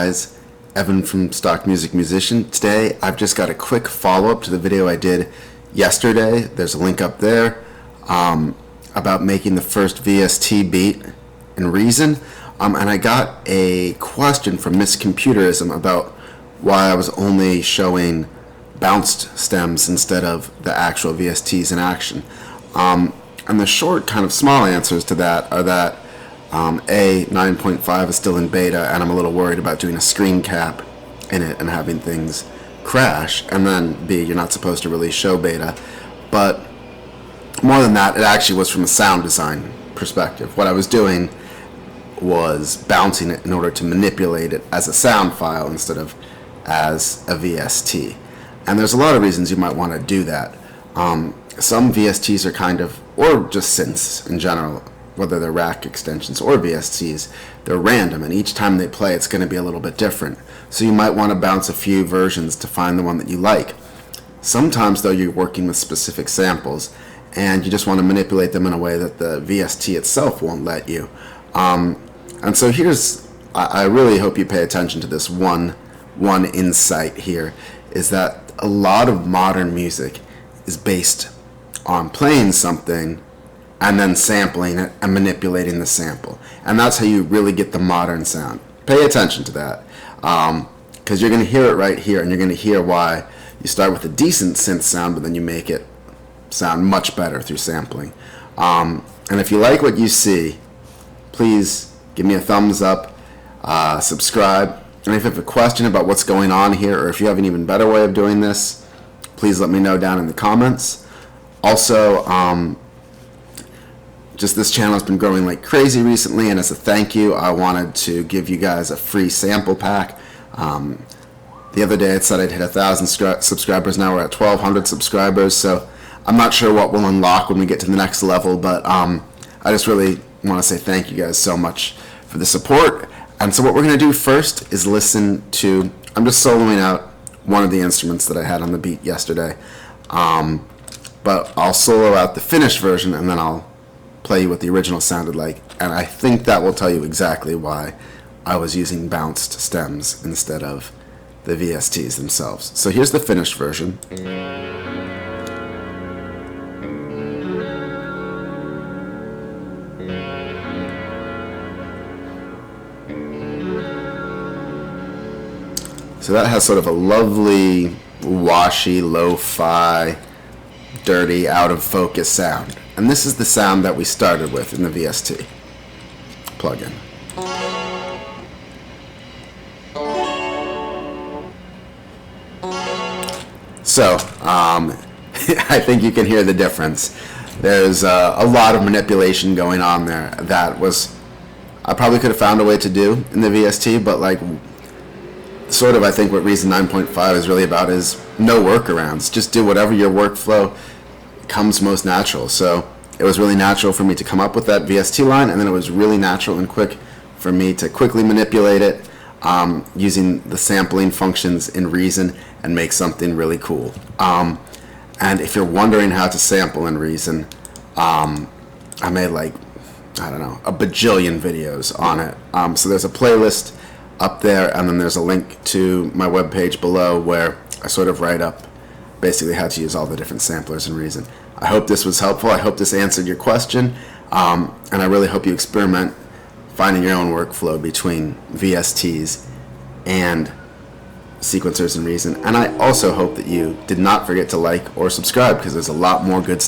Guys, Evan from Stock Music Musician. Today I've just got a quick follow-up to the video I did yesterday. There's a link up there about making the first VST beat in Reason, and I got a question from Miss Computerism about why I was only showing bounced stems instead of the actual VSTs in action. And the short, kind of small answers to that are that A, 9.5 is still in beta, and I'm a little worried about doing a screen cap in it and having things crash. And then B, you're not supposed to really show beta. But more than that, it actually was from a sound design perspective. What I was doing was bouncing it in order to manipulate it as a sound file instead of as a VST. And there's a lot of reasons you might want to do that. Some VSTs are kind of, or just synths in general, whether they're rack extensions or VSTs, they're random, and each time they play it's going to be a little bit different. So you might want to bounce a few versions to find the one that you like. Sometimes though you're working with specific samples and you just want to manipulate them in a way that the VST itself won't let you. And so I really hope you pay attention to this one insight here, is that a lot of modern music is based on playing something and then sampling it and manipulating the sample. And that's how you really get the modern sound. Pay attention to that, because you're going to hear it right here, and you're going to hear why you start with a decent synth sound, but then you make it sound much better through sampling. And if you like what you see, please give me a thumbs up, subscribe, and if you have a question about what's going on here, or if you have an even better way of doing this, please let me know down in the comments. Also, just this channel has been growing like crazy recently, and as a thank you, I wanted to give you guys a free sample pack. The other day it said I'd hit 1,000 subscribers. Now we're at 1,200 subscribers, so I'm not sure what we'll unlock when we get to the next level, but I just really want to say thank you guys so much for the support. And so what we're going to do first is listen to, I'm just soloing out one of the instruments that I had on the beat yesterday, but I'll solo out the finished version and then I'll play you what the original sounded like, and I think that will tell you exactly why I was using bounced stems instead of the VSTs themselves. So here's the finished version. So that has sort of a lovely, washy, lo-fi, dirty, out-of-focus sound. And this is the sound that we started with in the VST plugin. So, I think you can hear the difference. There's a lot of manipulation going on there that I probably could have found a way to do in the VST, but like, sort of I think what Reason 9.5 is really about is no workarounds. Just do whatever your workflow comes most natural. So it was really natural for me to come up with that VST line, and then it was really natural and quick for me to quickly manipulate it using the sampling functions in Reason and make something really cool. And if you're wondering how to sample in Reason, I made like, I don't know, a bajillion videos on it. So there's a playlist up there, and then there's a link to my webpage below where I sort of write up basically how to use all the different samplers in Reason. I hope this was helpful. I hope this answered your question, and I really hope you experiment finding your own workflow between VSTs and sequencers in Reason. And I also hope that you did not forget to like or subscribe, because there's a lot more good stuff